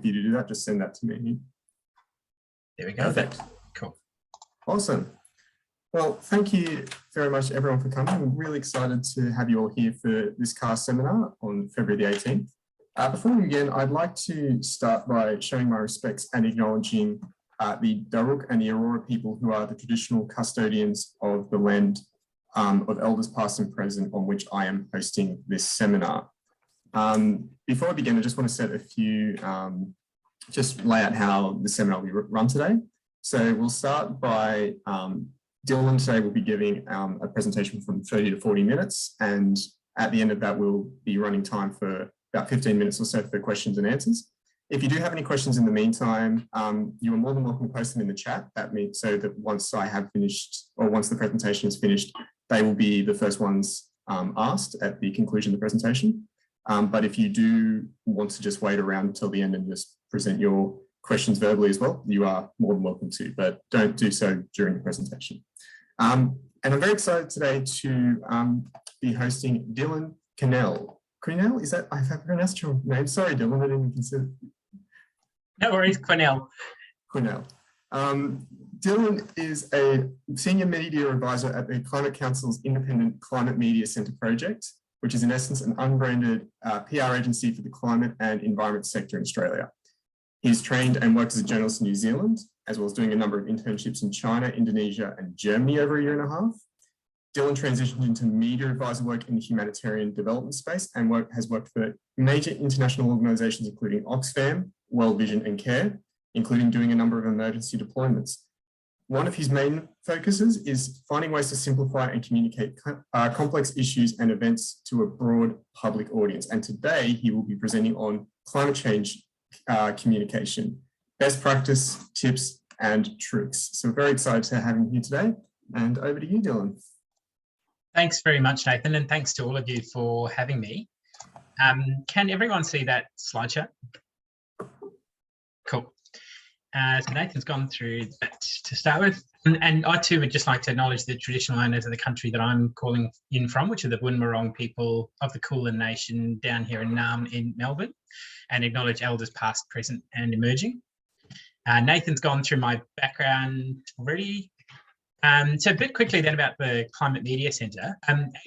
for you to do that, just send that to me. There we go. Perfect. Cool. Awesome. Well, thank you very much, everyone, for coming. I'm really excited to have you all here for this CAST seminar on February the 18th. Before we begin, I'd like to start by showing my respects and acknowledging the Daruk and the Aurora people, who are the traditional custodians of the land of elders past and present on which I am hosting this seminar. Before I begin, I just want to set a few, just lay out how the seminar will be run today. So we'll start by Dylan today will be giving a presentation from 30 to 40 minutes. And at the end of that, we'll be running time for about 15 minutes or so for questions and answers. If you do have any questions in the meantime, you are more than welcome to post them in the chat. That means so that once I have finished, or once the presentation is finished, they will be the first ones asked at the conclusion of the presentation. But if you do want to just wait around until the end and just present your questions verbally as well, you are more than welcome to, but don't do so during the presentation. And I'm very excited today to be hosting D.Quinell. Quinell, is that, I've pronounced your name? Sorry, Dylan, I didn't even consider. No worries, Quinell. Quinell. Dylan is a senior media advisor at the Climate Council's Independent Climate Media Centre project, which is in essence an unbranded PR agency for the climate and environment sector in Australia. He's trained and worked as a journalist in New Zealand, as well as doing a number of internships in China, Indonesia, and Germany over a year and a half. Dylan transitioned into media advisor work in the humanitarian development space and has worked for major international organisations, including Oxfam, World Vision and CARE, including doing a number of emergency deployments. One of his main focuses is finding ways to simplify and communicate complex issues and events to a broad public audience. And today he will be presenting on climate change communication, best practice, tips, and tricks. So very excited to have him here today. And over to you, Dylan. Thanks very much, Nathan, and thanks to all of you for having me. Can everyone see that slideshow? Cool. So Nathan's gone through that to start with. And I too would just like to acknowledge the traditional owners of the country that I'm calling in from, which are the Boonwurrung people of the Kulin Nation down here in Naarm in Melbourne, and acknowledge elders past, present and emerging. Nathan's gone through my background already. So a bit quickly then about the Climate Media Centre.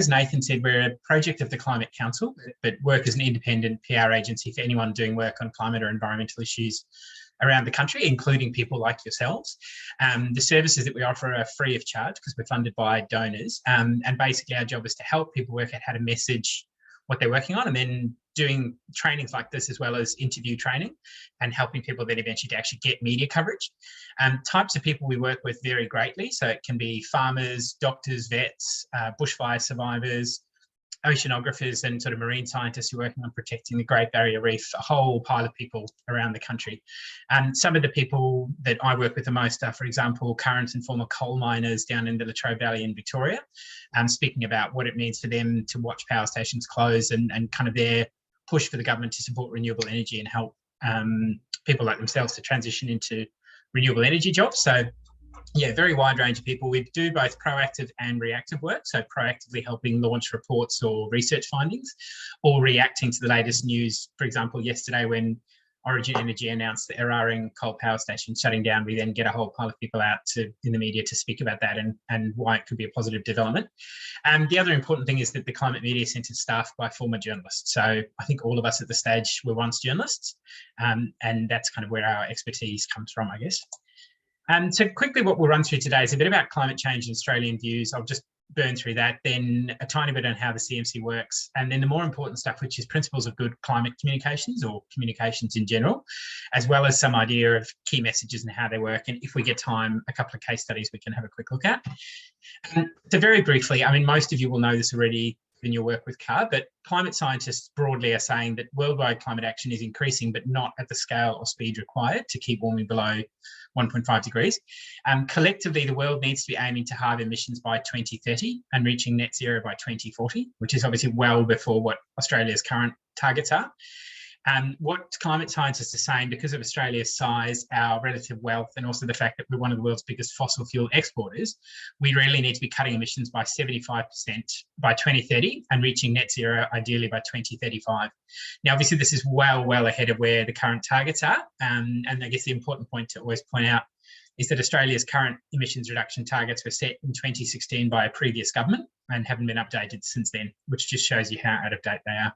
As Nathan said, we're a project of the Climate Council, but work as an independent PR agency for anyone doing work on climate or environmental issues around the country, including people like yourselves. The services that we offer are free of charge because we're funded by donors. And basically our job is to help people work out how to message what they're working on, and then doing trainings like this as well as interview training and helping people then eventually to actually get media coverage. Types of people we work with vary greatly. So it can be farmers, doctors, vets, bushfire survivors, oceanographers and sort of marine scientists who are working on protecting the Great Barrier Reef, a whole pile of people around the country. Some of the people that I work with the most are, for example, current and former coal miners down in the Latrobe Valley in Victoria, speaking about what it means for them to watch power stations close and kind of their push for the government to support renewable energy and help people like themselves to transition into renewable energy jobs. So yeah, very wide range of people. We do both proactive and reactive work. So proactively helping launch reports or research findings, or reacting to the latest news. For example, yesterday when Origin Energy announced the Eraring coal power station shutting down, we then get a whole pile of people out in the media to speak about that and why it could be a positive development. The other important thing is that the Climate Media Centre is staffed by former journalists. So I think all of us at the stage were once journalists, and that's kind of where our expertise comes from, I guess. So quickly what we'll run through today is a bit about climate change and Australian views. I'll just burn through that, then a tiny bit on how the CMC works, and then the more important stuff, which is principles of good climate communications or communications in general, as well as some idea of key messages and how they work. And if we get time, a couple of case studies we can have a quick look at. So very briefly, I mean, most of you will know this already in your work with CAR, but climate scientists broadly are saying that worldwide climate action is increasing, but not at the scale or speed required to keep warming below 1.5 degrees. Collectively, the world needs to be aiming to halve emissions by 2030 and reaching net zero by 2040, which is obviously well before what Australia's current targets are. What climate scientists are saying, because of Australia's size, our relative wealth, and also the fact that we're one of the world's biggest fossil fuel exporters, we really need to be cutting emissions by 75% by 2030 and reaching net zero ideally by 2035. Now, obviously, this is well ahead of where the current targets are. And I guess the important point to always point out is that Australia's current emissions reduction targets were set in 2016 by a previous government and haven't been updated since then, which just shows you how out of date they are.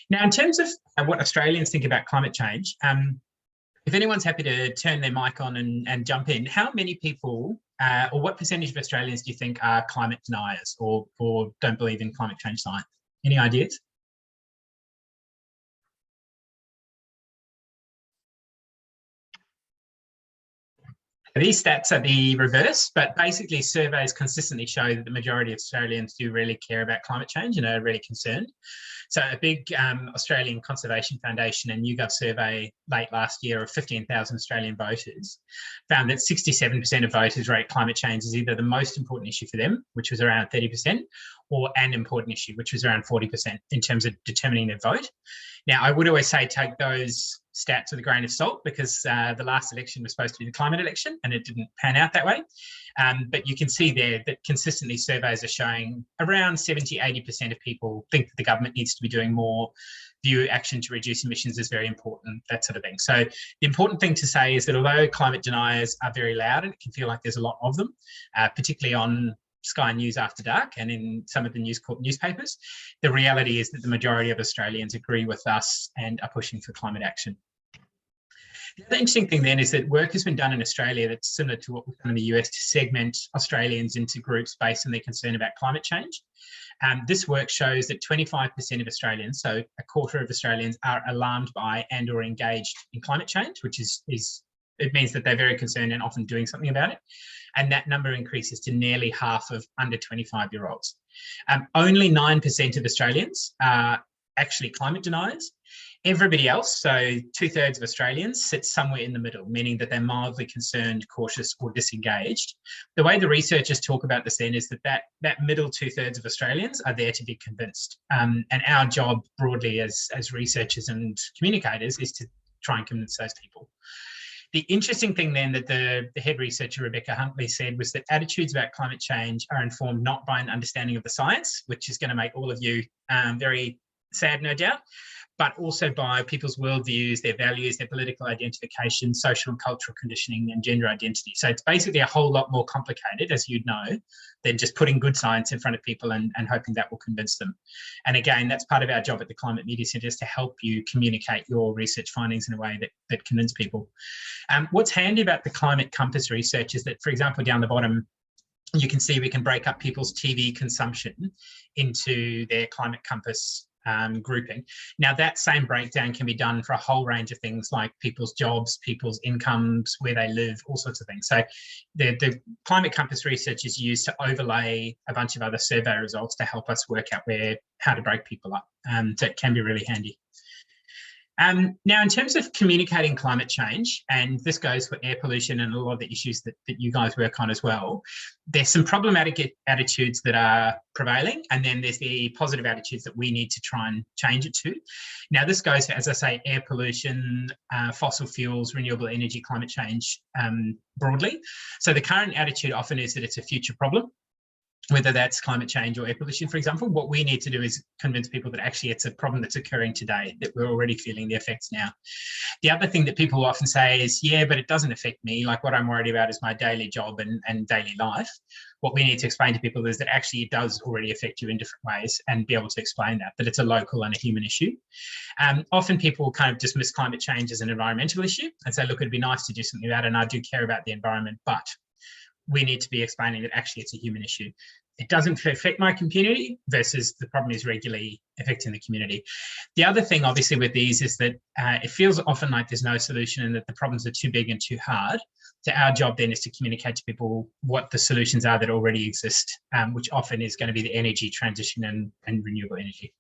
Now, in terms of what Australians think about climate change, if anyone's happy to turn their mic on and jump in, how many people or what percentage of Australians do you think are climate deniers or don't believe in climate change science? Any ideas? These stats are the reverse, but basically surveys consistently show that the majority of Australians do really care about climate change and are really concerned. So a big Australian Conservation Foundation and YouGov survey late last year of 15,000 Australian voters found that 67% of voters rate climate change as either the most important issue for them, which was around 30%, or an important issue, which was around 40% in terms of determining their vote. Now, I would always say take those stats with a grain of salt because the last election was supposed to be the climate election and it didn't pan out that way. But you can see there that consistently surveys are showing around 70–80% of people think that the government needs to be doing more, view action to reduce emissions is very important, that sort of thing. So the important thing to say is that although climate deniers are very loud and it can feel like there's a lot of them, particularly on Sky News After Dark and in some of the News Corp newspapers, the reality is that the majority of Australians agree with us and are pushing for climate action. The other interesting thing then is that work has been done in Australia that's similar to what we've done in the US to segment Australians into groups based on their concern about climate change. This work shows that 25% of Australians, so a quarter of Australians, are alarmed by and or engaged in climate change, which is it means that they're very concerned and often doing something about it. And that number increases to nearly half of under 25-year-olds. Only 9% of Australians are actually climate deniers. Everybody else, so 2/3 of Australians, sit somewhere in the middle, meaning that they're mildly concerned, cautious, or disengaged. The way the researchers talk about this then is that middle 2/3 of Australians are there to be convinced. And our job broadly as researchers and communicators is to try and convince those people. The interesting thing then that the head researcher, Rebecca Huntley, said was that attitudes about climate change are informed not by an understanding of the science, which is going to make all of you very sad, no doubt, but also by people's worldviews, their values, their political identification, social and cultural conditioning, and gender identity. So it's basically a whole lot more complicated, as you'd know, than just putting good science in front of people and hoping that will convince them. And again, that's part of our job at the Climate Media Centre, is to help you communicate your research findings in a way that convince people. What's handy about the Climate Compass research is that, for example, down the bottom, you can see we can break up people's TV consumption into their Climate Compass grouping. Now, that same breakdown can be done for a whole range of things like people's jobs, people's incomes, where they live, all sorts of things. So the Climate Compass research is used to overlay a bunch of other survey results to help us work out how to break people up. So it can be really handy. Now, in terms of communicating climate change, and this goes for air pollution and a lot of the issues that you guys work on as well, there's some problematic attitudes that are prevailing, and then there's the positive attitudes that we need to try and change it to. Now, this goes for, as I say, air pollution, fossil fuels, renewable energy, climate change broadly. So the current attitude often is that it's a future problem, whether that's climate change or air pollution, for example. What we need to do is convince people that actually it's a problem that's occurring today, that we're already feeling the effects now. The other thing that people often say is, yeah, but it doesn't affect me. Like, what I'm worried about is my daily job and daily life. What we need to explain to people is that actually it does already affect you in different ways, and be able to explain that it's a local and a human issue. Often people kind of dismiss climate change as an environmental issue and say, look, it'd be nice to do something about it, and I do care about the environment, but we need to be explaining that actually it's a human issue. It doesn't affect my community versus the problem is regularly affecting the community. The other thing, obviously, with these is that it feels often like there's no solution and that the problems are too big and too hard. So our job then is to communicate to people what the solutions are that already exist, which often is going to be the energy transition and renewable energy.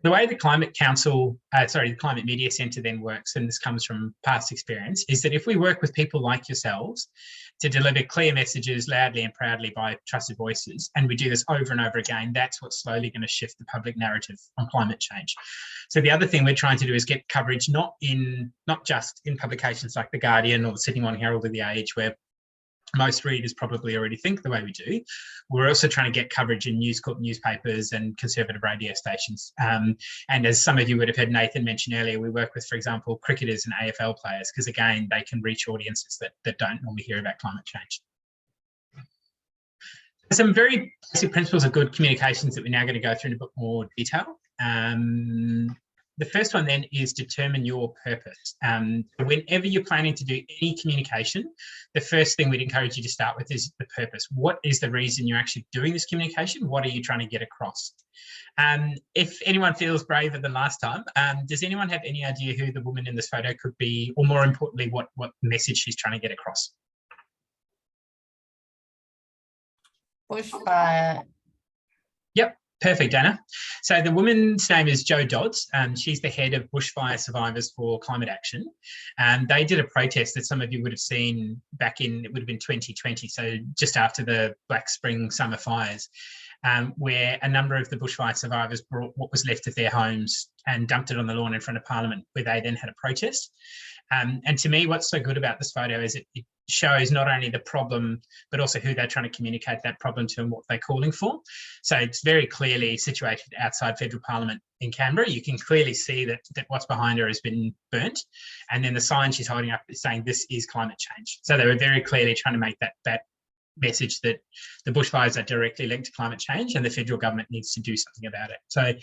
The way the Climate Council, the Climate Media Centre then works, and this comes from past experience, is that if we work with people like yourselves to deliver clear messages loudly and proudly by trusted voices, and we do this over and over again, that's what's slowly going to shift the public narrative on climate change. So the other thing we're trying to do is get coverage not just in publications like The Guardian or the Sydney Morning Herald or The Age, where most readers probably already think the way we do. We're also trying to get coverage in News Corp newspapers and conservative radio stations. And as some of you would have heard Nathan mention earlier, we work with, for example, cricketers and AFL players, because again, they can reach audiences that don't normally hear about climate change. Some very basic principles of good communications that we're now going to go through in a bit more detail. The first one then is determine your purpose. Whenever you're planning to do any communication, the first thing we'd encourage you to start with is the purpose. What is the reason you're actually doing this communication? What are you trying to get across? If anyone feels braver than last time, does anyone have any idea who the woman in this photo could be, or more importantly, what message she's trying to get across? Bushfire. Yep. Perfect, Anna. So the woman's name is Jo Dodds. She's the head of Bushfire Survivors for Climate Action. They did a protest that some of you would have seen back in, it would have been 2020, so just after the Black Spring summer fires, where a number of the bushfire survivors brought what was left of their homes and dumped it on the lawn in front of Parliament, where they then had a protest. And to me, what's so good about this photo is it shows not only the problem, but also who they're trying to communicate that problem to and what they're calling for. So it's very clearly situated outside Federal Parliament in Canberra. You can clearly see that what's behind her has been burnt. And then the sign she's holding up is saying, "This is climate change." So they were very clearly trying to make that message that the bushfires are directly linked to climate change and the federal government needs to do something about it. So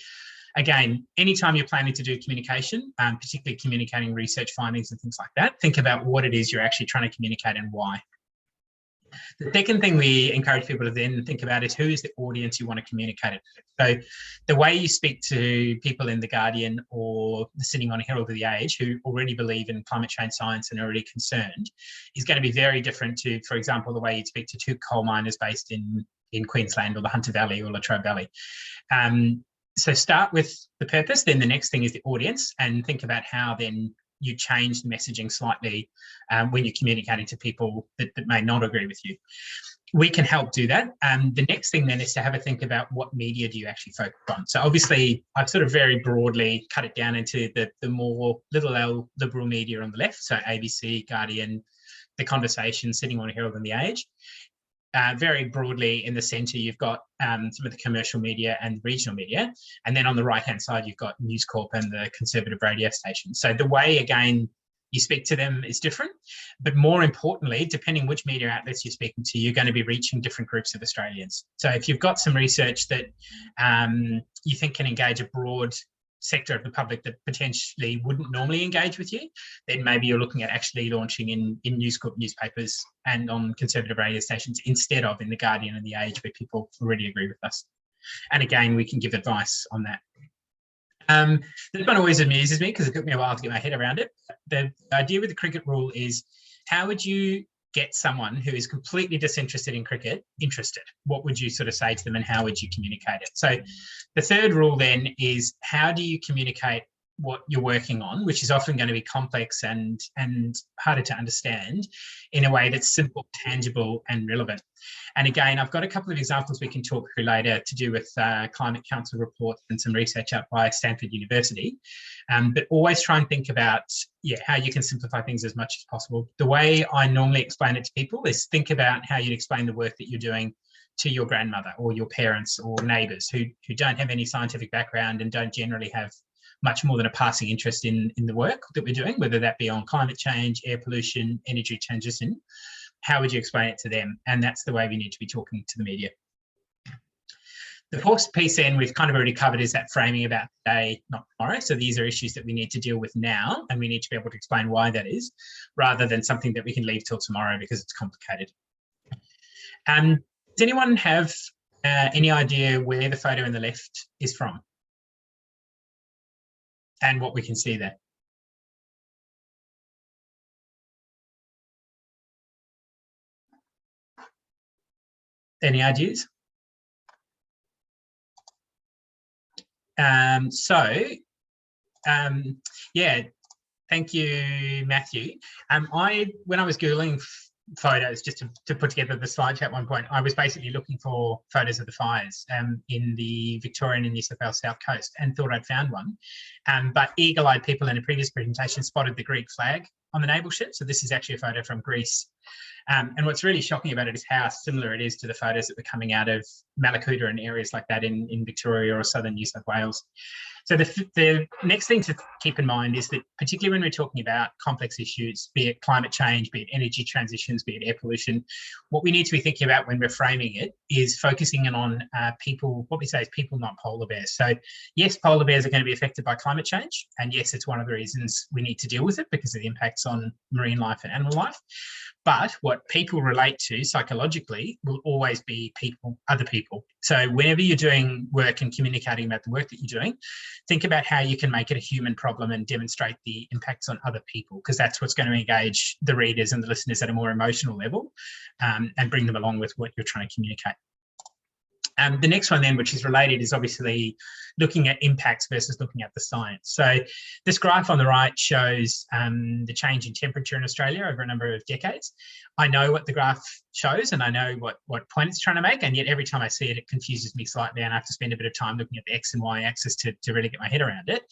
again, anytime you're planning to do communication, particularly communicating research findings and things like that, think about what it is you're actually trying to communicate and why. The second thing we encourage people to then think about is who is the audience you want to communicate it to. So the way you speak to people in The Guardian or the Sydney Morning Herald or The Age who already believe in climate change science and are already concerned is going to be very different to, for example, the way you'd speak to two coal miners based in Queensland or the Hunter Valley or Latrobe Valley. So start with the purpose, then the next thing is the audience, and think about how then you change the messaging slightly when you're communicating to people that may not agree with you. We can help do that. The next thing then is to have a think about what media do you actually focus on. So obviously I've sort of very broadly cut it down into the more little L liberal media on the left, so ABC, Guardian, The Conversation, Sydney Morning Herald and The Age. Very broadly in the centre, you've got some of the commercial media and regional media. And then on the right-hand side, you've got News Corp and the conservative radio stations. So the way, again, you speak to them is different. But more importantly, depending which media outlets you're speaking to, you're going to be reaching different groups of Australians. So if you've got some research that you think can engage a broad sector of the public that potentially wouldn't normally engage with you, then maybe you're looking at actually launching in News Corp newspapers and on conservative radio stations instead of in The Guardian and The Age, where people already agree with us. And again, we can give advice on that. This one always amuses me because it took me a while to get my head around it. The idea with the cricket rule is, how would you get someone who is completely disinterested in cricket interested? What would you sort of say to them and how would you communicate it? So the third rule then is, how do you communicate what you're working on, which is often going to be complex and harder to understand, in a way that's simple, tangible and relevant. And again, I've got a couple of examples we can talk through later to do with Climate Council reports and some research up by Stanford University. But always try and think about how you can simplify things as much as possible. The way I normally explain it to people is think about how you'd explain the work that you're doing to your grandmother or your parents or neighbours who don't have any scientific background and don't generally have much more than a passing interest in the work that we're doing, whether that be on climate change, air pollution, energy transition. How would you explain it to them? And that's the way we need to be talking to the media. The fourth piece then we've kind of already covered is that framing about today, not tomorrow. So these are issues that we need to deal with now, and we need to be able to explain why that is, rather than something that we can leave till tomorrow because it's complicated. Does anyone have any idea where the photo in the left is from? And what we can see there? Any ideas? Yeah, thank you, Matthew. When I was Googling photos, just to put together the slideshow at one point, I was basically looking for photos of the fires in the Victorian and New South Wales South Coast, and thought I'd found one. But eagle-eyed people in a previous presentation spotted the Greek flag on the naval ship. So this is actually a photo from Greece. And what's really shocking about it is how similar it is to the photos that were coming out of Malakuta and areas like that in Victoria or southern New South Wales. So the next thing to keep in mind is that, particularly when we're talking about complex issues, be it climate change, be it energy transitions, be it air pollution, what we need to be thinking about when we're framing it is focusing in on people. What we say is people, not polar bears. So yes, polar bears are going to be affected by climate change. And yes, it's one of the reasons we need to deal with it, because of the impacts on marine life and animal life. But what people relate to psychologically will always be people, other people. So whenever you're doing work and communicating about the work that you're doing, think about how you can make it a human problem and demonstrate the impacts on other people, because that's what's going to engage the readers and the listeners at a more emotional level, and bring them along with what you're trying to communicate. The next one then, which is related, is obviously looking at impacts versus looking at the science. So this graph on the right shows the change in temperature in Australia over a number of decades. I know what the graph shows and I know what point it's trying to make, and yet every time I see it, it confuses me slightly, and I have to spend a bit of time looking at the X and Y axis to really get my head around it.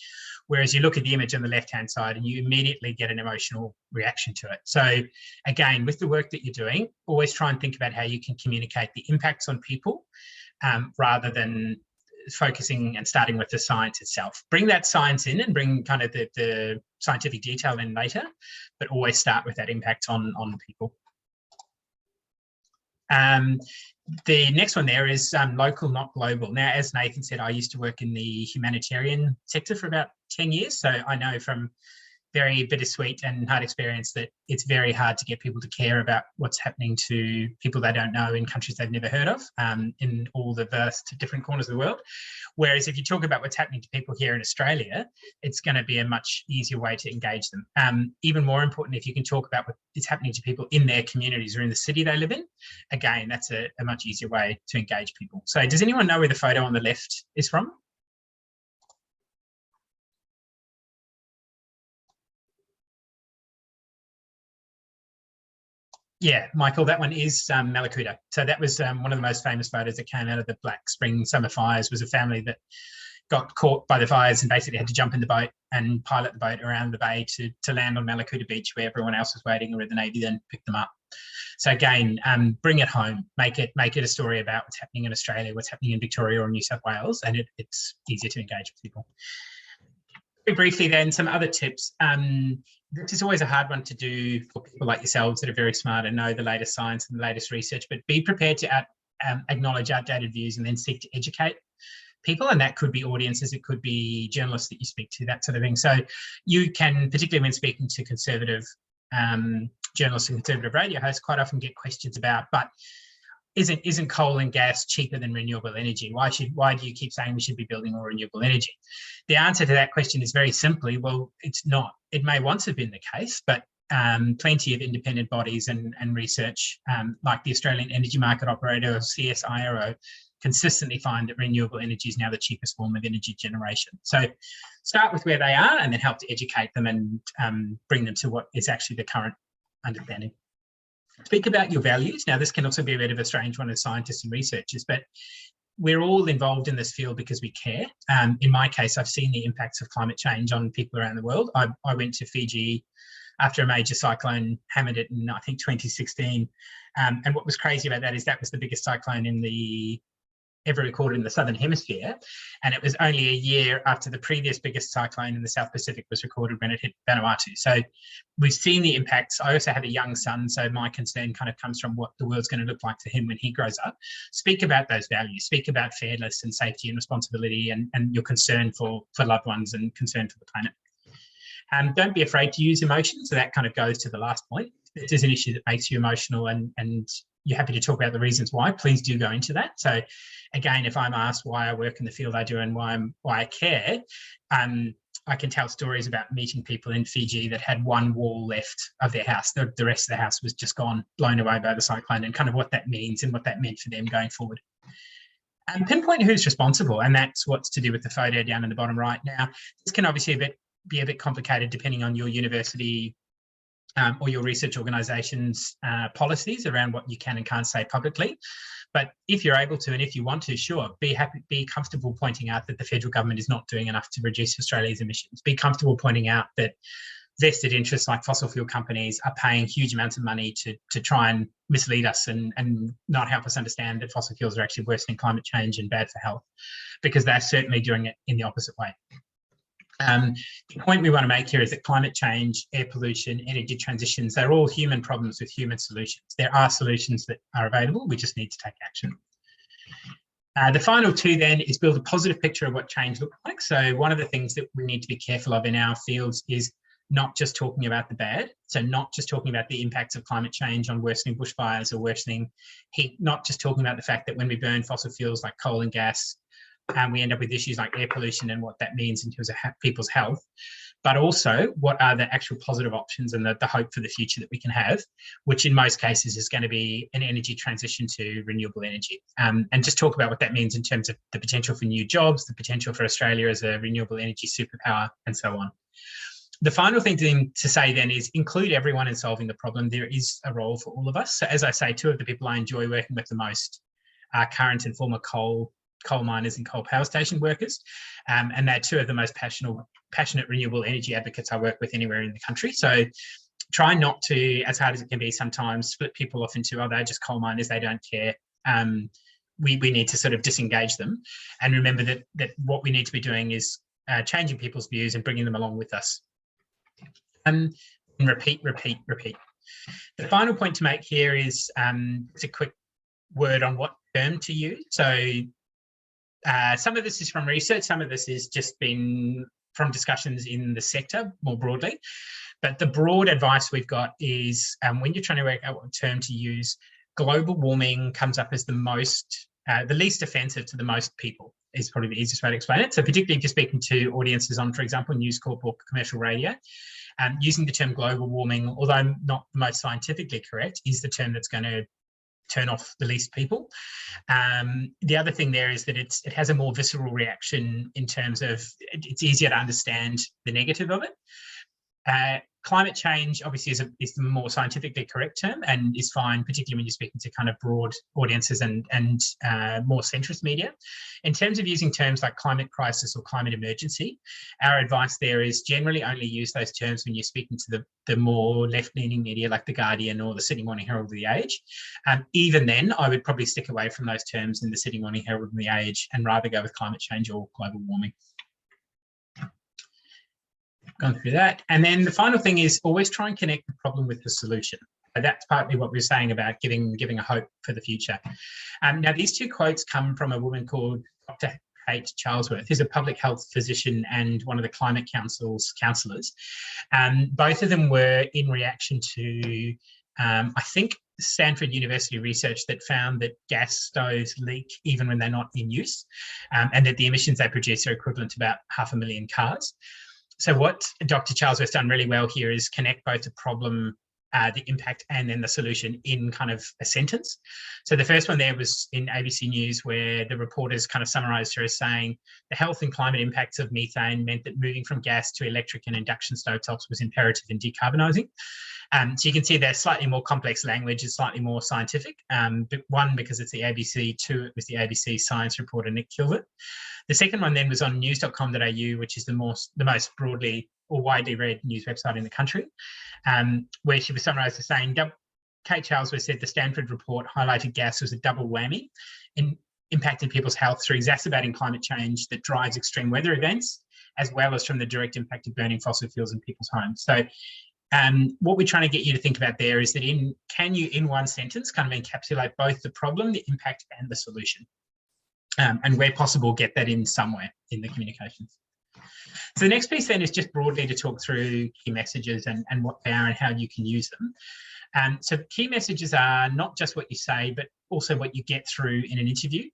Whereas you look at the image on the left-hand side and you immediately get an emotional reaction to it. So again, with the work that you're doing, always try and think about how you can communicate the impacts on people, rather than focusing and starting with the science itself. Bring that science in and bring kind of the scientific detail in later, but always start with that impact on people. The next one there is local, not global. Now, as Nathan said, I used to work in the humanitarian sector for about 10 years. So I know from very bittersweet and hard experience that it's very hard to get people to care about what's happening to people they don't know in countries they've never heard of, in all the vast different corners of the world. Whereas if you talk about what's happening to people here in Australia, it's going to be a much easier way to engage them. Even more important, if you can talk about what is happening to people in their communities or in the city they live in, again, that's a much easier way to engage people. So does anyone know where the photo on the left is from? Yeah, Michael, that one is Malakuta. So that was one of the most famous photos that came out of the Black Spring summer fires. Was a family that got caught by the fires and basically had to jump in the boat and pilot the boat around the bay to land on Malakuta Beach, where everyone else was waiting, where the Navy then picked them up. So again, bring it home, make it a story about what's happening in Australia, what's happening in Victoria or New South Wales, and it's easier to engage with people. Very briefly then, some other tips. This is always a hard one to do for people like yourselves that are very smart and know the latest science and the latest research, but be prepared to acknowledge outdated views and then seek to educate people. And that could be audiences, it could be journalists that you speak to, that sort of thing. So you can, particularly when speaking to conservative journalists and conservative radio hosts, quite often get questions about, but isn't coal and gas cheaper than renewable energy? Why do you keep saying we should be building more renewable energy? The answer to that question is very simply, well, it's not. It may once have been the case, but plenty of independent bodies and research, like the Australian Energy Market Operator or CSIRO, consistently find that renewable energy is now the cheapest form of energy generation. So start with where they are and then help to educate them and bring them to what is actually the current understanding. Speak about your values. Now, this can also be a bit of a strange one as scientists and researchers, but we're all involved in this field because we care. In my case, I've seen the impacts of climate change on people around the world. I went to Fiji after a major cyclone hammered it in, I think, 2016. And what was crazy about that is that was the biggest cyclone ever recorded in the Southern Hemisphere. And it was only a year after the previous biggest cyclone in the South Pacific was recorded when it hit Vanuatu. So we've seen the impacts. I also have a young son, so my concern kind of comes from what the world's going to look like to him when he grows up. Speak about those values, speak about fairness and safety and responsibility and your concern for loved ones and concern for the planet. Don't be afraid to use emotions. So that kind of goes to the last point. If there's an issue that makes you emotional and you're happy to talk about the reasons why, please do go into that. So again, if I'm asked why I work in the field I do and why I care, I can tell stories about meeting people in Fiji that had one wall left of their house. The rest of the house was just gone, blown away by the cyclone, and kind of what that means and what that meant for them going forward. And pinpoint who's responsible, and that's what's to do with the photo down in the bottom right. Now, this can obviously be a bit complicated depending on your university or your research organisation's policies around what you can and can't say publicly. But if you're able to, and if you want to, sure, be comfortable pointing out that the federal government is not doing enough to reduce Australia's emissions. Be comfortable pointing out that vested interests like fossil fuel companies are paying huge amounts of money to try and mislead us and not help us understand that fossil fuels are actually worsening climate change and bad for health, because they're certainly doing it in the opposite way. The point we want to make here is that climate change, air pollution, energy transitions, they're all human problems with human solutions. There are solutions that are available. We just need to take action. The final two then is build a positive picture of what change looks like. So one of the things that we need to be careful of in our fields is not just talking about the bad. So not just talking about the impacts of climate change on worsening bushfires or worsening heat, not just talking about the fact that when we burn fossil fuels like coal and gas, we end up with issues like air pollution and what that means in terms of people's health, but also what are the actual positive options and the hope for the future that we can have, which in most cases is going to be an energy transition to renewable energy. And just talk about what that means in terms of the potential for new jobs, the potential for Australia as a renewable energy superpower, and so on. The final thing to say then is include everyone in solving the problem. There is a role for all of us. So as I say, two of the people I enjoy working with the most are current and former coal miners and coal power station workers. And they're two of the most passionate renewable energy advocates I work with anywhere in the country. So try not to, as hard as it can be sometimes, split people off into, oh, they're just coal miners, they don't care. We need to sort of disengage them and remember that what we need to be doing is changing people's views and bringing them along with us. And repeat. The final point to make here is it's a quick word on what term to use. So some of this is from research, some of this has just been from discussions in the sector more broadly. But the broad advice we've got is when you're trying to work out what term to use, global warming comes up as the least offensive to the most people is probably the easiest way to explain it. So particularly if you're speaking to audiences on, for example, News Corp or commercial radio, using the term global warming, although not the most scientifically correct, is the term that's going to turn off the least people. The other thing there is that it has a more visceral reaction in terms of it's easier to understand the negative of it. Climate change obviously is the more scientifically correct term and is fine, particularly when you're speaking to kind of broad audiences and more centrist media. In terms of using terms like climate crisis or climate emergency, our advice there is generally only use those terms when you're speaking to the more left-leaning media like The Guardian or the Sydney Morning Herald or The Age. Even then, I would probably stick away from those terms in the Sydney Morning Herald and The Age and rather go with climate change or global warming. Gone through that. And then the final thing is always try and connect the problem with the solution. That's partly what we're saying about giving a hope for the future. Now, these two quotes come from a woman called Dr. Kate Charlesworth, who's a public health physician and one of the Climate Council's counsellors. Both of them were in reaction to, I think, Stanford University research that found that gas stoves leak even when they're not in use, and that the emissions they produce are equivalent to about 500,000 cars. So what Dr. Charlesworth's done really well here is connect both the problem, the impact, and then the solution in kind of a sentence. So the first one there was in ABC News where the reporters kind of summarised her as saying the health and climate impacts of methane meant that moving from gas to electric and induction stovetops was imperative in decarbonising. So you can see there's slightly more complex language, it's slightly more scientific. But one, because it's the ABC, two, it was the ABC science reporter, Nick Kilvert. The second one then was on news.com.au, which is the most broadly or widely read news website in the country, where she was summarised as saying, Kate Charlesworth said the Stanford report highlighted gas as a double whammy in impacting people's health through exacerbating climate change that drives extreme weather events, as well as from the direct impact of burning fossil fuels in people's homes. So what we're trying to get you to think about there is that can you in one sentence kind of encapsulate both the problem, the impact, and the solution? And where possible, get that in somewhere in the communications. So the next piece then is just broadly to talk through key messages and what they are and how you can use them. So key messages are not just what you say, but also what you get through in an interview.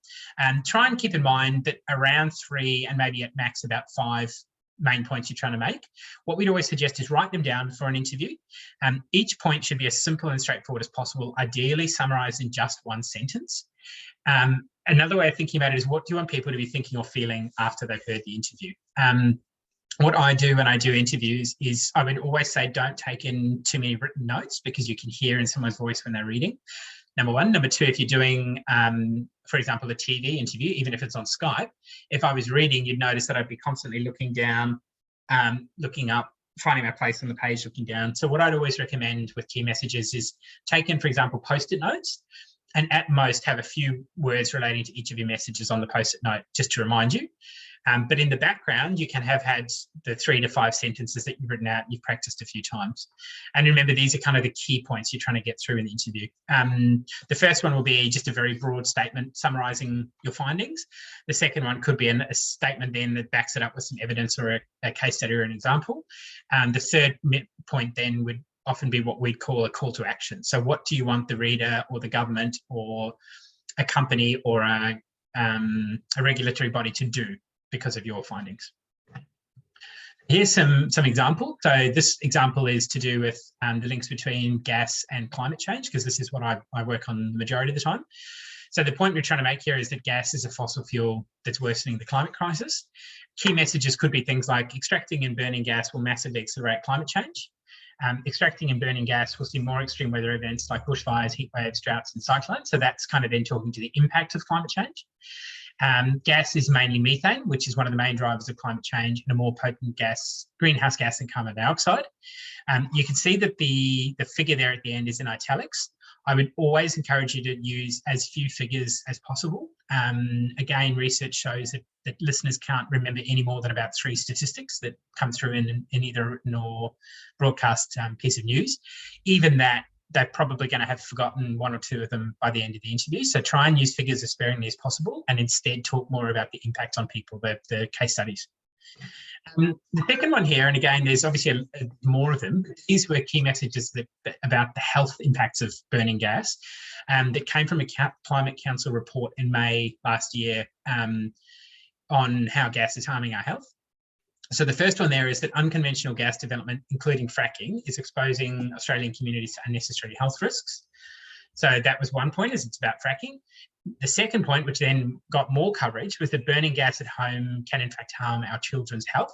Try and keep in mind that around 3 and maybe at max about 5 main points you're trying to make. What we'd always suggest is write them down for an interview. Each point should be as simple and straightforward as possible, ideally summarised in just one sentence. Another way of thinking about it is, what do you want people to be thinking or feeling after they've heard the interview? What I do when I do interviews is I would always say, don't take in too many written notes, because you can hear in someone's voice when they're reading. Number one. Number two, if you're doing, for example, a TV interview, even if it's on Skype, if I was reading, you'd notice that I'd be constantly looking down, looking up, finding my place on the page, looking down. So what I'd always recommend with key messages is take in, for example, Post-it notes, and at most have a few words relating to each of your messages on the Post-it note, just to remind you. But in the background, you can have had the 3 to 5 sentences that you've written out and you've practiced a few times. And remember, these are kind of the key points you're trying to get through in the interview. The first one will be just a very broad statement summarising your findings. The second one could be a statement then that backs it up with some evidence or a case study or an example. The third point then would often be what we'd call a call to action. So what do you want the reader or the government or a company or a regulatory body to do because of your findings? Here's some examples. So this example is to do with the links between gas and climate change, because this is what I work on the majority of the time. So the point we're trying to make here is that gas is a fossil fuel that's worsening the climate crisis. Key messages could be things like extracting and burning gas will massively accelerate climate change. Extracting and burning gas will see more extreme weather events like bushfires, heat waves, droughts, and cyclones. So that's kind of then talking to the impact of climate change. Gas is mainly methane, which is one of the main drivers of climate change, and a more potent gas, greenhouse gas, than carbon dioxide. You can see that the figure there at the end is in italics. I would always encourage you to use as few figures as possible. Again, research shows that listeners can't remember any more than about 3 statistics that come through in either written or broadcast piece of news. Even that, they're probably going to have forgotten 1 or 2 of them by the end of the interview. So try and use figures as sparingly as possible, and instead talk more about the impact on people, the case studies. The second one here, and again, there's obviously more of them, these were key messages about the health impacts of burning gas that came from a Climate Council report in May last year on how gas is harming our health. So the first one there is that unconventional gas development, including fracking, is exposing Australian communities to unnecessary health risks. So that was one point, is it's about fracking. The second point, which then got more coverage, was that burning gas at home can in fact harm our children's health.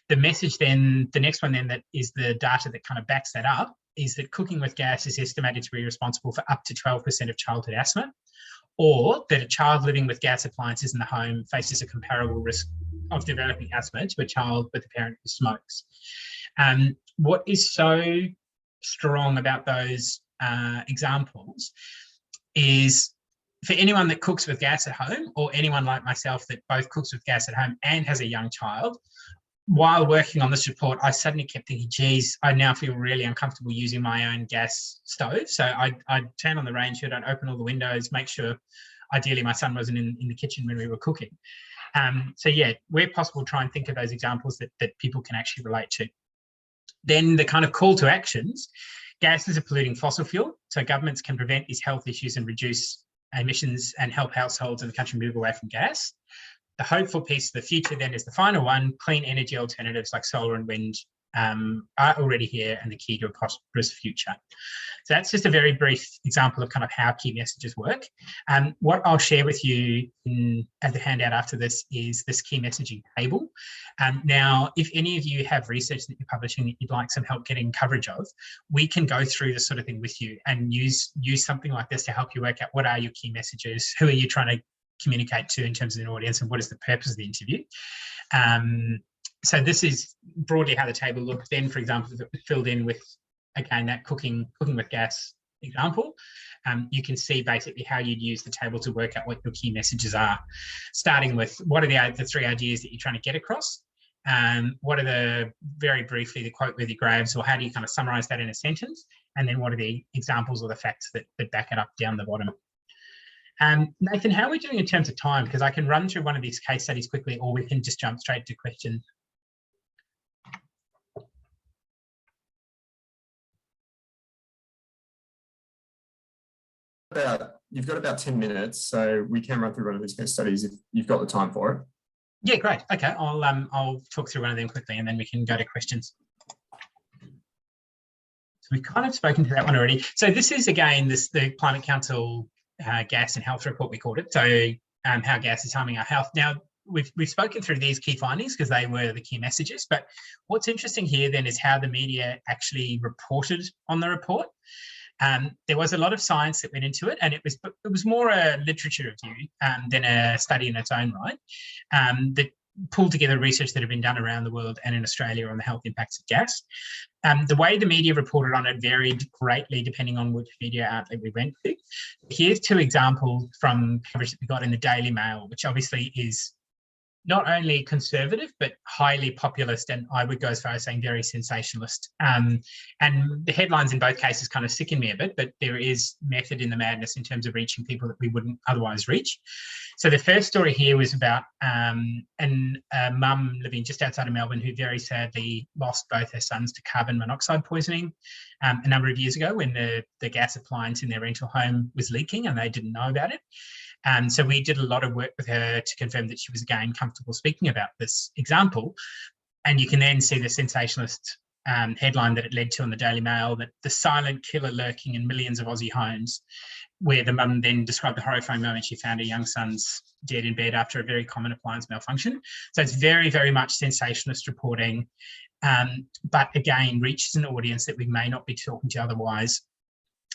The message then, the next one then, that is the data that kind of backs that up, is that cooking with gas is estimated to be responsible for up to 12% of childhood asthma, or that a child living with gas appliances in the home faces a comparable risk of developing asthma to a child with a parent who smokes. What is so strong about those examples is, for anyone that cooks with gas at home, or anyone like myself that both cooks with gas at home and has a young child, while working on this report, I suddenly kept thinking, geez, I now feel really uncomfortable using my own gas stove. So I'd turn on the range hood, I'd open all the windows, make sure, ideally, my son wasn't in the kitchen when we were cooking. So yeah, where possible, try and think of those examples that people can actually relate to. Then the kind of call to actions: gas is a polluting fossil fuel, so governments can prevent these health issues and reduce emissions and help households in the country move away from gas. The hopeful piece of the future then is the final one: clean energy alternatives like solar and wind are already here and the key to a prosperous future. So that's just a very brief example of kind of how key messages work. What I'll share with you as a handout after this is this key messaging table. Now, if any of you have research that you're publishing that you'd like some help getting coverage of, we can go through this sort of thing with you and use something like this to help you work out what are your key messages, who are you trying to communicate to in terms of an audience, and what is the purpose of the interview. So this is broadly how the table looks. Then, for example, if it was filled in with, again, that cooking with gas example, you can see basically how you'd use the table to work out what your key messages are, starting with what are the 3 ideas that you're trying to get across, what are very briefly the quote-worthy grabs, or how do you kind of summarize that in a sentence, and then what are the examples or the facts that back it up down the bottom. Nathan, how are we doing in terms of time? Because I can run through one of these case studies quickly, or we can just jump straight to questions. You've got about 10 minutes, so we can run through one of these case studies if you've got the time for it. Yeah, great. Okay, I'll talk through one of them quickly, and then we can go to questions. So we've kind of spoken to that one already. So this is, again, the Climate Council gas and health report, we called it. So how gas is harming our health. Now, we've spoken through these key findings because they were the key messages. But what's interesting here then is how the media actually reported on the report. There was a lot of science that went into it, and it was more a literature review than a study in its own right. That pulled together research that had been done around the world and in Australia on the health impacts of gas. The way the media reported on it varied greatly depending on which media outlet we went to. Here's 2 examples from coverage that we got in the Daily Mail, which obviously is not only conservative, but highly populist, and I would go as far as saying very sensationalist. And the headlines in both cases kind of sicken me a bit, but there is method in the madness in terms of reaching people that we wouldn't otherwise reach. So the first story here was about a mum living just outside of Melbourne who very sadly lost both her sons to carbon monoxide poisoning a number of years ago when the gas appliance in their rental home was leaking and they didn't know about it. So we did a lot of work with her to confirm that she was again comfortable speaking about this example. And you can then see the sensationalist headline that it led to in the Daily Mail, that the silent killer lurking in millions of Aussie homes, where the mum then described the horrifying moment she found her young son's dead in bed after a very common appliance malfunction. So it's very, very much sensationalist reporting, but again, reaches an audience that we may not be talking to otherwise.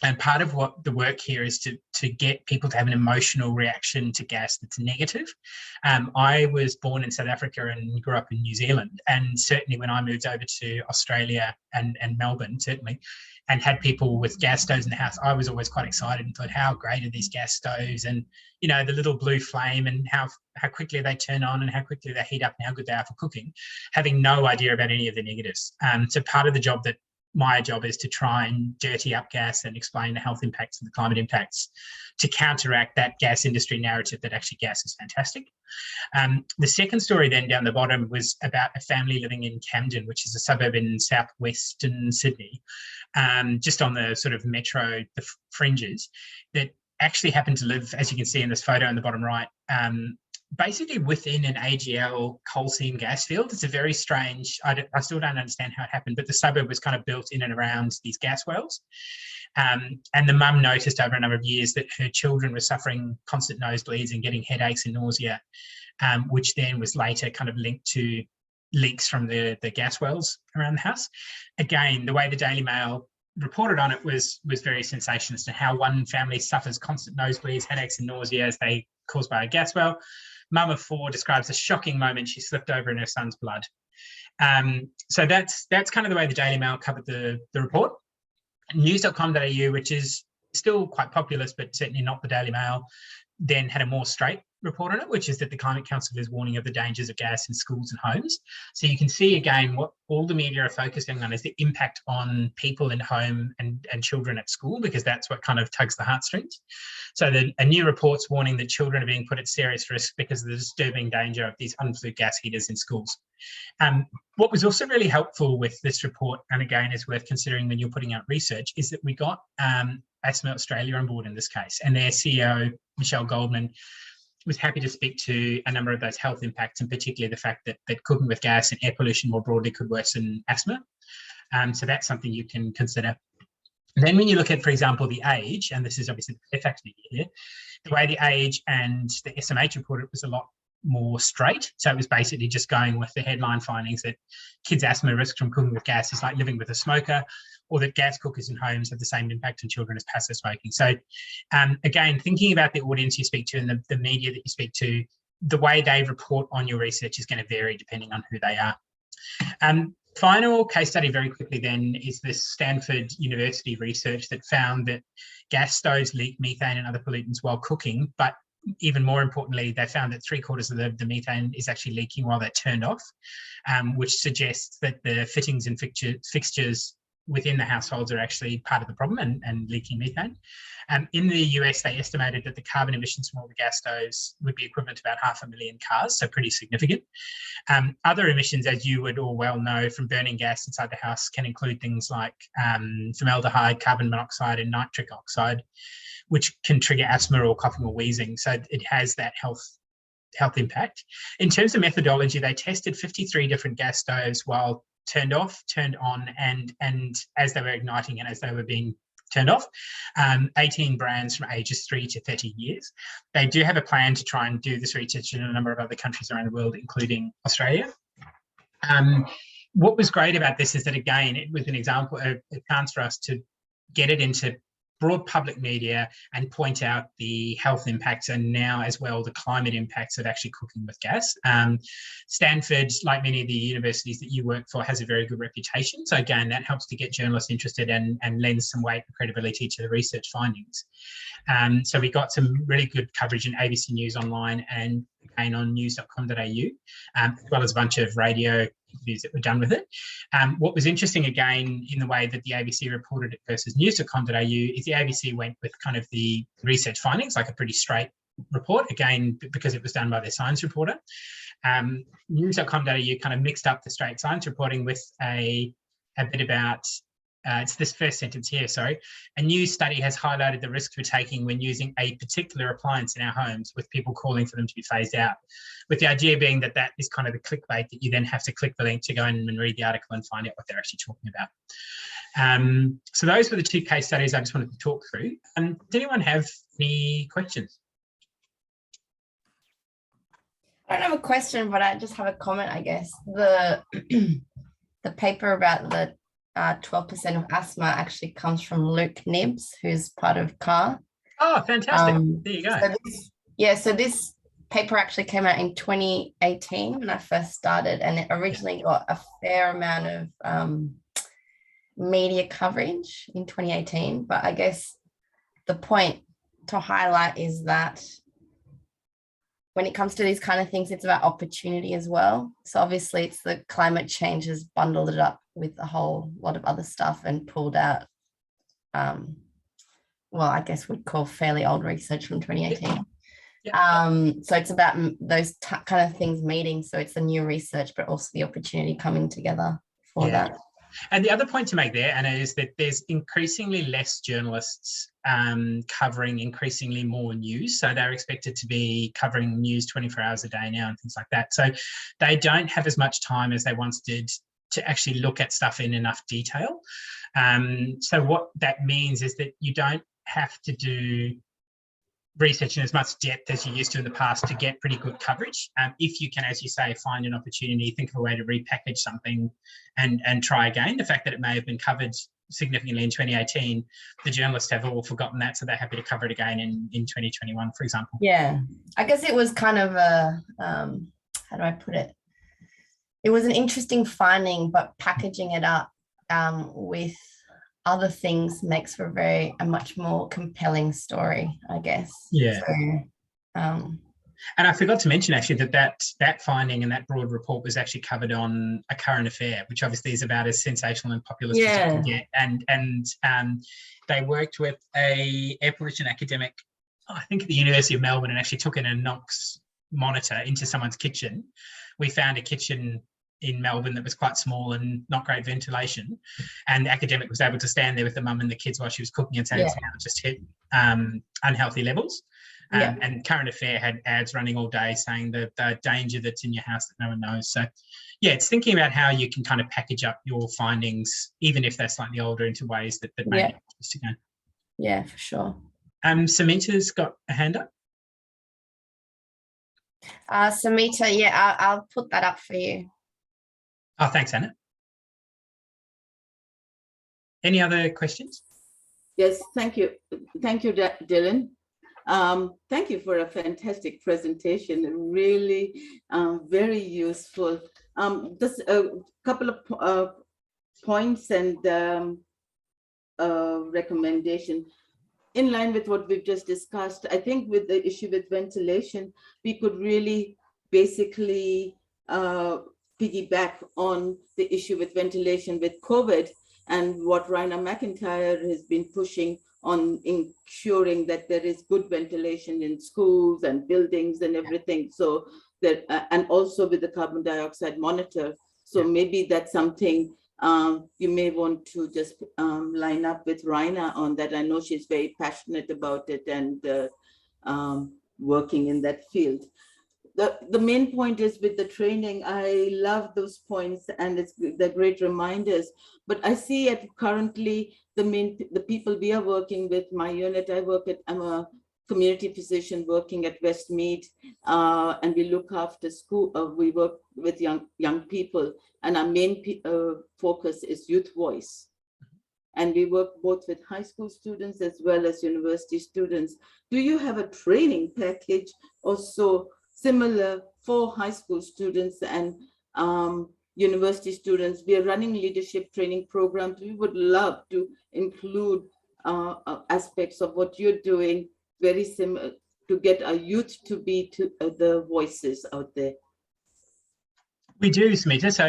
And part of what the work here is to get people to have an emotional reaction to gas that's negative. I was born in South Africa and grew up in New Zealand. And certainly when I moved over to Australia and Melbourne, certainly, and had people with gas stoves in the house, I was always quite excited and thought, how great are these gas stoves? And, you know, the little blue flame and how quickly they turn on and how quickly they heat up and how good they are for cooking, having no idea about any of the negatives. So part of the job that my job is to try and dirty up gas and explain the health impacts and the climate impacts to counteract that gas industry narrative that actually gas is fantastic. The second story then down the bottom was about a family living in Camden, which is a suburb in southwestern Sydney, just on the sort of metro, the fringes, that actually happened to live, as you can see in this photo in the bottom right, basically within an AGL coal seam gas field. It's a very strange, I still don't understand how it happened, but the suburb was kind of built in and around these gas wells. And the mum noticed over a number of years that her children were suffering constant nosebleeds and getting headaches and nausea, which then was later kind of linked to leaks from the gas wells around the house. Again, the way the Daily Mail reported on it was very sensationalist, and how one family suffers constant nosebleeds, headaches and nausea as they caused by a gas well. Mum of 4 describes a shocking moment she slipped over in her son's blood. So that's kind of the way the Daily Mail covered the report. News.com.au, which is still quite populist, but certainly not the Daily Mail, then had a more straight report on it, which is that the Climate Council is warning of the dangers of gas in schools and homes. So you can see again what all the media are focusing on is the impact on people in home and children at school, because that's what kind of tugs the heartstrings. So a new report's warning that children are being put at serious risk because of the disturbing danger of these unflue gas heaters in schools. What was also really helpful with this report, and again is worth considering when you're putting out research, is that we got Asthma Australia on board in this case, and their CEO, Michelle Goldman, was happy to speak to a number of those health impacts, and particularly the fact that cooking with gas and air pollution more broadly could worsen asthma. So that's something you can consider. Then when you look at, for example, the age, and this is obviously the factor here, the way the age and the SMH reported was a lot more straight. So it was basically just going with the headline findings that kids' asthma risk from cooking with gas is like living with a smoker, or that gas cookers in homes have the same impact on children as passive smoking. So again, thinking about the audience you speak to and the media that you speak to, the way they report on your research is going to vary depending on who they are. Final case study very quickly then is this Stanford University research that found that gas stoves leak methane and other pollutants while cooking, but even more importantly, they found that 3/4 of the methane is actually leaking while they're turned off, which suggests that the fittings and fixtures within the households are actually part of the problem and leaking methane. In the US, they estimated that the carbon emissions from all the gas stoves would be equivalent to about 500,000 cars, so pretty significant. Other emissions, as you would all well know, from burning gas inside the house can include things like formaldehyde, carbon monoxide, and nitric oxide, which can trigger asthma or coughing or wheezing. So it has that health impact. In terms of methodology, they tested 53 different gas stoves while turned off, turned on, and as they were igniting and as they were being turned off. 18 brands from ages 3 to 30 years. They do have a plan to try and do this research in a number of other countries around the world, including Australia. What was great about this is that, again, it was an example, a chance for us to get it into broad public media and point out the health impacts and now as well the climate impacts of actually cooking with gas. Stanford, like many of the universities that you work for, has a very good reputation. So again, that helps to get journalists interested and lends some weight and credibility to the research findings. So we got some really good coverage in ABC News Online and again on news.com.au, as well as a bunch of radio interviews that were done with it. What was interesting, again, in the way that the ABC reported it versus news.com.au is the ABC went with kind of the research findings, like a pretty straight report, again, because it was done by their science reporter. News.com.au kind of mixed up the straight science reporting with a bit about, it's this first sentence here, sorry. A new study has highlighted the risks we're taking when using a particular appliance in our homes, with people calling for them to be phased out. With the idea being that that is kind of the clickbait that you then have to click the link to go in and read the article and find out what they're actually talking about. So those were the two case studies I just wanted to talk through. Does anyone have any questions? I don't have a question, but I just have a comment, I guess. The paper about the 12% of asthma actually comes from Luke Nibbs, who's part of CAR. Oh, fantastic. There you go. So this paper actually came out in 2018 when I first started, and it originally got a fair amount of media coverage in 2018. But I guess the point to highlight is that when it comes to these kind of things, it's about opportunity as well. So obviously it's the climate change has bundled it up with a whole lot of other stuff and pulled out, well, I guess we'd call fairly old research from 2018. Yeah. So it's about those kind of things meeting. So it's the new research, but also the opportunity coming together for that. And the other point to make there, Anna, is that there's increasingly less journalists covering increasingly more news. So they're expected to be covering news 24 hours a day now and things like that. So they don't have as much time as they once did to actually look at stuff in enough detail. So what that means is that you don't have to do research in as much depth as you used to in the past to get pretty good coverage. If you can, as you say, find an opportunity, think of a way to repackage something and try again. The fact that it may have been covered significantly in 2018, the journalists have all forgotten that, so they're happy to cover it again in 2021, for example. Yeah, I guess it was kind of a, how do I put it? It was an interesting finding, but packaging it up with other things makes for a much more compelling story, I guess. Yeah. So, and I forgot to mention actually that finding and that broad report was actually covered on A Current Affair, which obviously is about as sensational and populist as you can get. And they worked with a air pollution academic, I think at the University of Melbourne, and actually took in a NOx monitor into someone's kitchen. We found a kitchen in Melbourne that was quite small and not great ventilation, and the academic was able to stand there with the mum and the kids while she was cooking and saying it's now just hit unhealthy levels. And Current Affair had ads running all day saying the danger that's in your house that no one knows. So yeah, it's thinking about how you can kind of package up your findings, even if they're slightly older, into ways that may be interesting. Yeah, for sure. Samita's got a hand up. Samita, I'll put that up for you. Oh, thanks, Anna. Any other questions? Yes, thank you. Thank you, Dylan. Thank you for a fantastic presentation, really very useful. Just a couple of points and recommendation. In line with what we've just discussed, I think with the issue with ventilation, we could really basically piggyback on the issue with ventilation with COVID and what Raina McIntyre has been pushing on ensuring that there is good ventilation in schools and buildings and everything. So that, and also with the carbon dioxide monitor. So maybe that's something you may want to just line up with Raina on that. I know she's very passionate about it and working in that field. the main point is with the training, I love those points and they're great reminders. But I see it currently, the people we are working with, my unit, I'm a community physician working at Westmead, and we look after school, we work with young people, and our main focus is youth voice. And we work both with high school students as well as university students. Do you have a training package also similar for high school students and university students? We are running leadership training programs. We would love to include aspects of what you're doing, very similar, to get our youth to be the voices out there. We do, Smita. So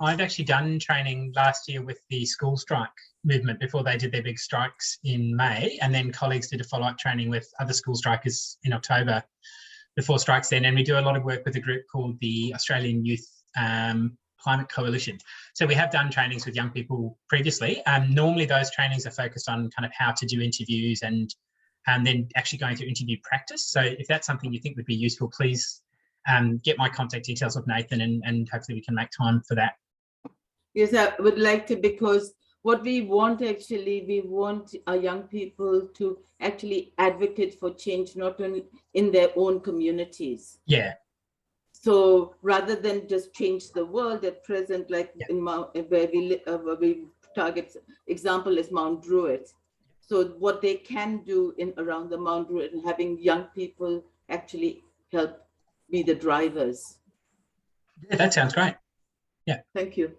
I've actually done training last year with the school strike movement before they did their big strikes in May, and then colleagues did a follow-up training with other school strikers in October before strikes then. And we do a lot of work with a group called the Australian Youth Climate Coalition. So we have done trainings with young people previously. Normally those trainings are focused on kind of how to do interviews and then actually going through interview practice. So if that's something you think would be useful, please get my contact details of Nathan and hopefully we can make time for that. Yes, I would like to, because what we want actually, we want our young people to actually advocate for change, not only in their own communities. Yeah. So rather than just change the world at present, like in where we target example is Mount Druitt. So what they can do around the Mount Druitt and having young people actually help be the drivers. Yeah, that sounds great. Yeah. Thank you.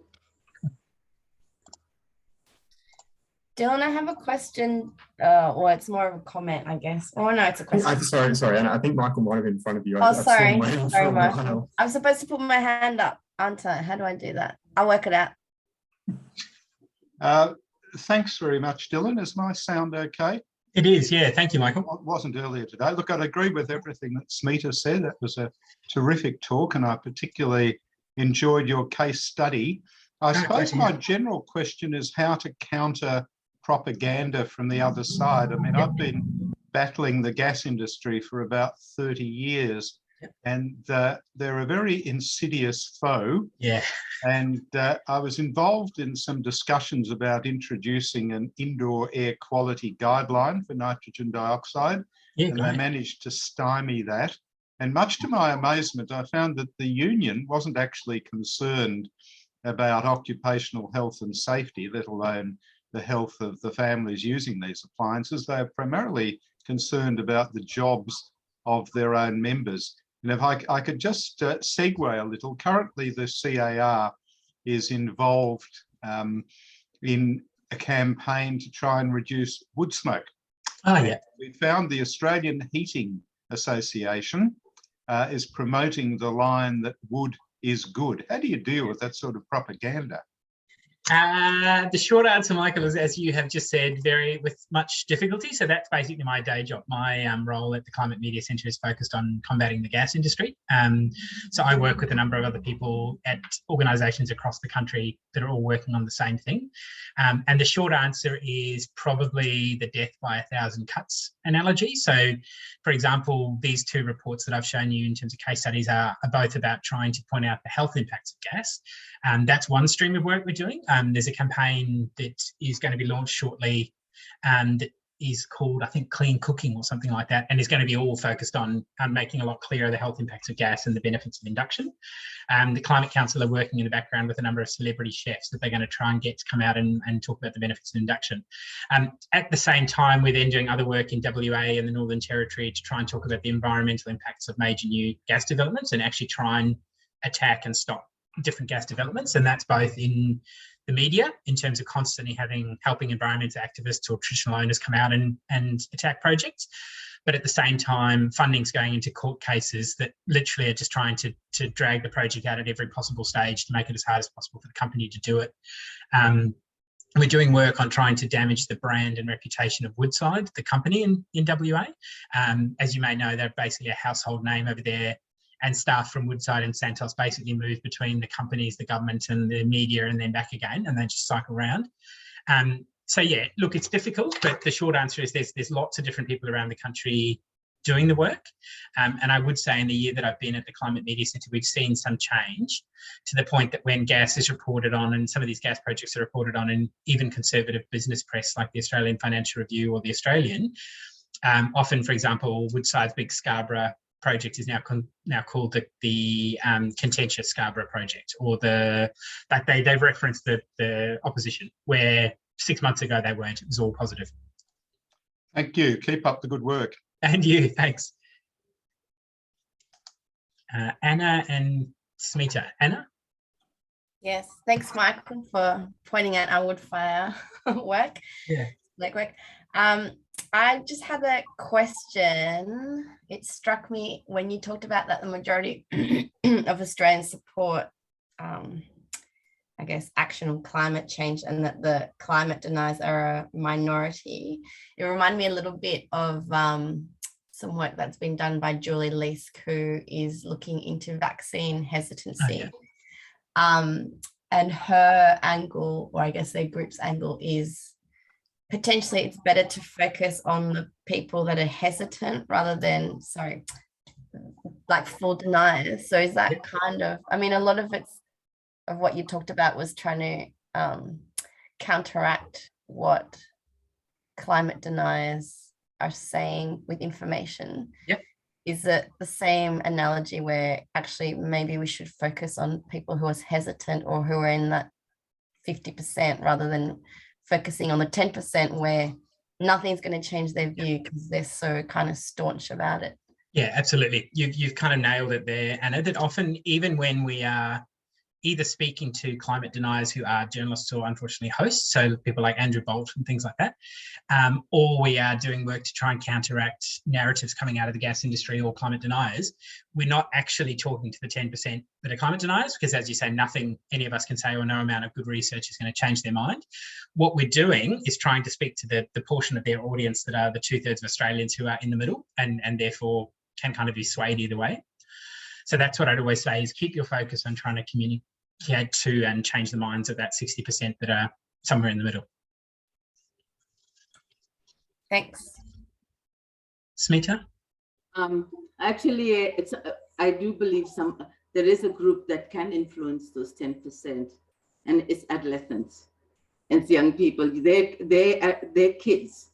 Dylan, I have a question, or it's more of a comment, I guess. Oh no, it's a question. Sorry, Anna. I think Michael might have been in front of you. Sorry, Michael. I'm supposed to put my hand up, aren't I? How do I do that? I'll work it out. Thanks very much, Dylan. Is my sound okay? It is, yeah. Thank you, Michael. It wasn't earlier today. Look, I'd agree with everything that Smita said. That was a terrific talk, and I particularly enjoyed your case study. I suppose my general question is how to counter propaganda from the other side. I mean, I've been battling the gas industry for about 30 years, and they're a very insidious foe. Yeah. And I was involved in some discussions about introducing an indoor air quality guideline for nitrogen dioxide, and they managed to stymie that. And much to my amazement, I found that the union wasn't actually concerned about occupational health and safety, let alone the health of the families using these appliances. They are primarily concerned about the jobs of their own members. And if I could just segue a little, currently the CAR is involved in a campaign to try and reduce wood smoke. Oh, yeah. We found the Australian Heating Association is promoting the line that wood is good. How do you deal with that sort of propaganda? The short answer, Michael, is, as you have just said, with much difficulty. So that's basically my day job. My role at the Climate Media Centre is focused on combating the gas industry. So I work with a number of other people at organisations across the country that are all working on the same thing. And the short answer is probably the death by 1,000 cuts analogy. So, for example, these two reports that I've shown you in terms of case studies are both about trying to point out the health impacts of gas. That's one stream of work we're doing. There's a campaign that is going to be launched shortly that is called, I think, Clean Cooking or something like that, and is going to be all focused on making a lot clearer the health impacts of gas and the benefits of induction. The Climate Council are working in the background with a number of celebrity chefs that they're going to try and get to come out and talk about the benefits of induction. At the same time, we're then doing other work in WA and the Northern Territory to try and talk about the environmental impacts of major new gas developments and actually try and attack and stop different gas developments. And that's both in the media in terms of constantly helping environmental activists or traditional owners come out and attack projects. But at the same time, funding's going into court cases that literally are just trying to drag the project out at every possible stage to make it as hard as possible for the company to do it. We're doing work on trying to damage the brand and reputation of Woodside, the company in WA. As you may know, they're basically a household name over there. And staff from Woodside and Santos basically move between the companies, the government and the media and then back again, and they just cycle around. So yeah, look, it's difficult, but the short answer is there's lots of different people around the country doing the work. And I would say in the year that I've been at the Climate Media Centre, we've seen some change to the point that when gas is reported on, and some of these gas projects are reported on in even conservative business press like the Australian Financial Review or the Australian, often, for example, Woodside's big Scarborough project is now called the contentious Scarborough project, or they've referenced the opposition, where 6 months ago they weren't. It was all positive. Thank you. Keep up the good work. And you, thanks. Anna and Smita. Anna? Yes, thanks, Michael, for pointing out our wood fire work. Yeah. Network. I just had a question. It struck me when you talked about that the majority of Australians support, I guess, action on climate change, and that the climate deniers are a minority. It reminded me a little bit of some work that's been done by Julie Leask, who is looking into vaccine hesitancy. Oh, yeah. And her angle, or I guess their group's angle, is potentially it's better to focus on the people that are hesitant rather than, like full deniers. So is that kind of, I mean, a lot of it's, of what you talked about was trying to counteract what climate deniers are saying with information. Yep. Is it the same analogy where actually maybe we should focus on people who are hesitant or who are in that 50% rather than focusing on the 10% where nothing's going to change their view because they're so kind of staunch about it? Yeah, absolutely. You've kind of nailed it there, Anna, that often, even when we are either speaking to climate deniers who are journalists or unfortunately hosts, so people like Andrew Bolt and things like that, or we are doing work to try and counteract narratives coming out of the gas industry or climate deniers, we're not actually talking to the 10% that are climate deniers, because as you say, nothing any of us can say or no amount of good research is going to change their mind. What we're doing is trying to speak to the portion of their audience that are the 2/3 of Australians who are in the middle and therefore can kind of be swayed either way. So that's what I'd always say, is keep your focus on trying to communicate to and change the minds of that 60% that are somewhere in the middle. Thanks. Smita? Actually, I do believe there is a group that can influence those 10%, and it's adolescents. It's young people. They're kids.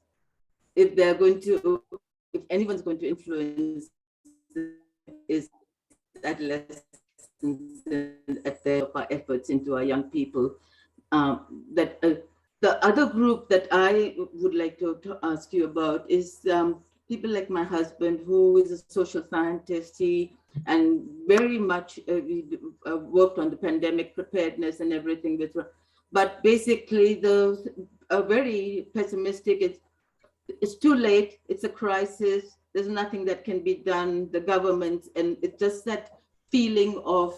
If anyone's going to influence, is adolescents at their efforts into our young people. The other group that I would like to ask you about is people like my husband, who is a social scientist. He and very much worked on the pandemic preparedness and everything. But basically, very pessimistic. It's too late. It's a crisis. There's nothing that can be done. The government, and it's just that feeling of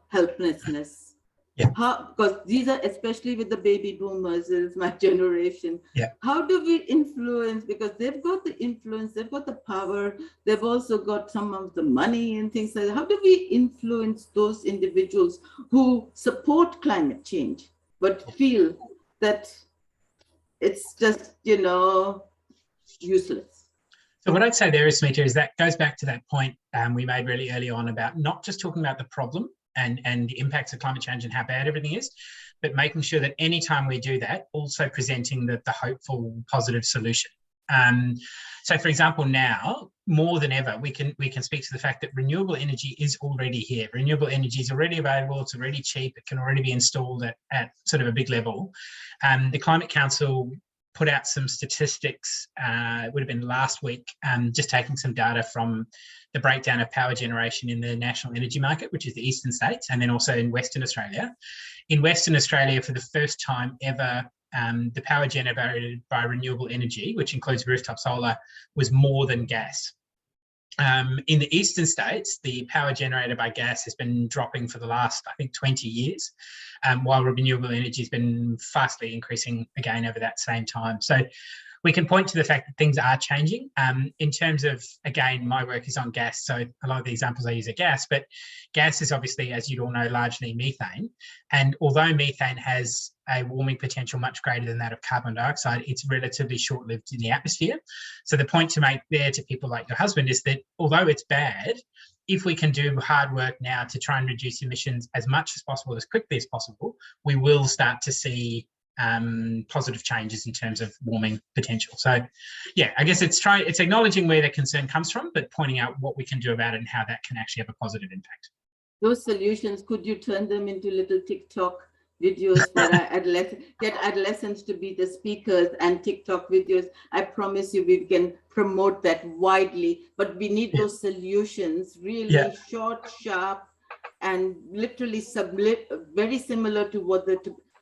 helplessness. Yeah. Because these are, especially with the baby boomers, is my generation. Yeah. How do we influence? Because they've got the influence, they've got the power, they've also got some of the money and things like that. How do we influence those individuals who support climate change but feel that it's just, useless? So what I'd say there is, Smita, is that goes back to that point we made really early on about not just talking about the problem and the impacts of climate change and how bad everything is, but making sure that anytime we do that, also presenting the hopeful, positive solution. So, for example, now more than ever, we can speak to the fact that renewable energy is already here. Renewable energy is already available. It's already cheap. It can already be installed at sort of a big level. The Climate Council put out some statistics, it would have been last week, just taking some data from the breakdown of power generation in the national energy market, which is the eastern states, and then also in Western Australia. In Western Australia, for the first time ever, the power generated by renewable energy, which includes rooftop solar, was more than gas. In the eastern states, the power generated by gas has been dropping for the last, I think, 20 years, while renewable energy has been vastly increasing again over that same time. So we can point to the fact that things are changing. In terms of, again, my work is on gas, so a lot of the examples I use are gas, but gas is obviously, as you all know, largely methane. And although methane has a warming potential much greater than that of carbon dioxide, it's relatively short-lived in the atmosphere. So the point to make there to people like your husband is that although it's bad, if we can do hard work now to try and reduce emissions as much as possible, as quickly as possible, we will start to see positive changes in terms of warming potential. So yeah, I guess it's acknowledging where the concern comes from, but pointing out what we can do about it and how that can actually have a positive impact. Those solutions, could you turn them into little TikTok videos for get adolescents to be the speakers and TikTok videos? I promise you we can promote that widely, but we need those solutions really short, sharp, and literally very similar to what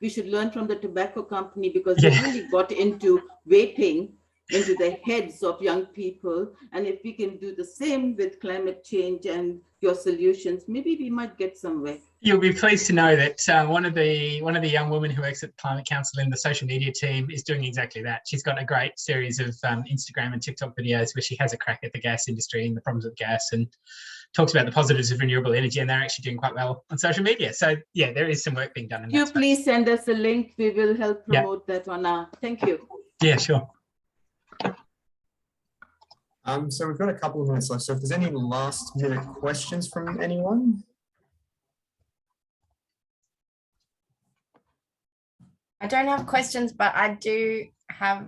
we should learn from the tobacco company, because they really got into vaping into the heads of young people. And if we can do the same with climate change and your solutions, maybe we might get somewhere. You'll be pleased to know that one of the young women who works at the Climate Council in the social media team is doing exactly that. She's got a great series of Instagram and TikTok videos where she has a crack at the gas industry and the problems with gas, and talks about the positives of renewable energy, and they're actually doing quite well on social media. So yeah, there is some work being done. You please send us a link. We will help promote that on our. Thank you. Yeah, sure. So we've got a couple of minutes left. So if there's any last minute questions from anyone. I don't have questions, but I do have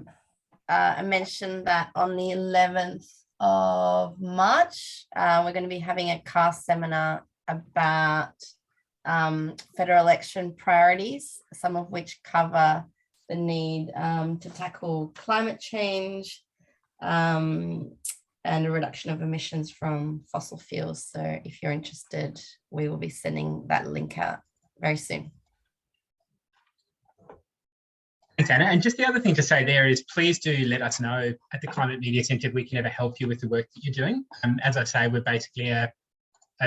a mention that on the 11th of March, we're going to be having a CAST seminar about federal election priorities, some of which cover the need to tackle climate change and a reduction of emissions from fossil fuels. So if you're interested, we will be sending that link out very soon. Thanks, Anna. And just the other thing to say there is, please do let us know at the Climate Media Centre if we can ever help you with the work that you're doing. As I say, we're basically a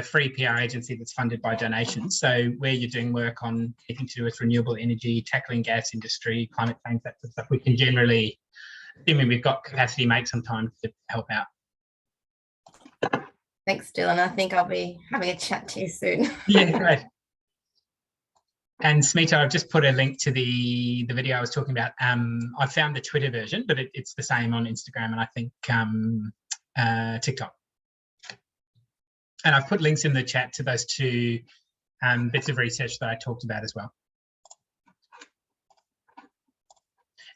free PR agency that's funded by donations. So where you're doing work on anything to do with renewable energy, tackling gas industry, climate change, that sort of stuff, we can generally, assuming we've got capacity, make some time to help out. Thanks, Dylan. I think I'll be having a chat to you soon. Yeah, great. And Smita, I've just put a link to the video I was talking about. I found the Twitter version, but it's the same on Instagram and I think TikTok. And I've put links in the chat to those two bits of research that I talked about as well.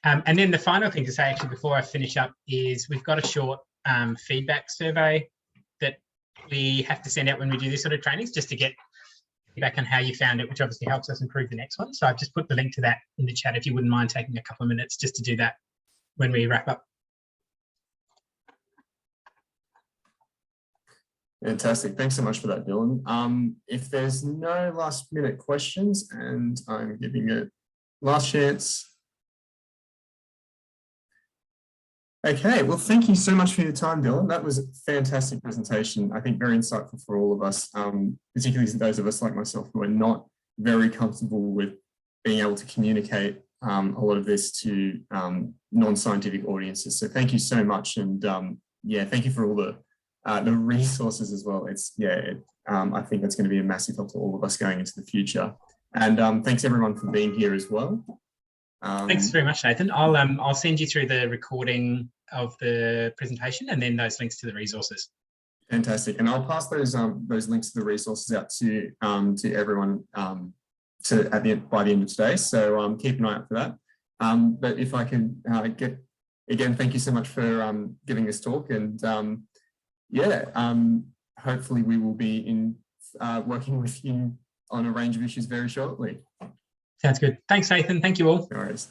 And then the final thing to say, actually, before I finish up, is we've got a short feedback survey that we have to send out when we do this sort of trainings, just to get feedback on how you found it, which obviously helps us improve the next one. So I've just put the link to that in the chat if you wouldn't mind taking a couple of minutes just to do that when we wrap up. Fantastic. Thanks so much for that, Dylan. If there's no last minute questions, and I'm giving it last chance. Okay, well, thank you so much for your time, Dylan. That was a fantastic presentation. I think very insightful for all of us, particularly those of us like myself who are not very comfortable with being able to communicate a lot of this to non-scientific audiences. So thank you so much. And yeah, thank you for all the resources as well. I think that's going to be a massive help to all of us going into the future. And thanks everyone for being here as well. Thanks very much, Nathan. I'll send you through the recording of the presentation and then those links to the resources. Fantastic, and I'll pass those links to the resources out to everyone by the end of today. So keep an eye out for that. But if I can again, thank you so much for giving this talk, and hopefully we will be working with you on a range of issues very shortly. Sounds good. Thanks, Nathan. Thank you all. No worries.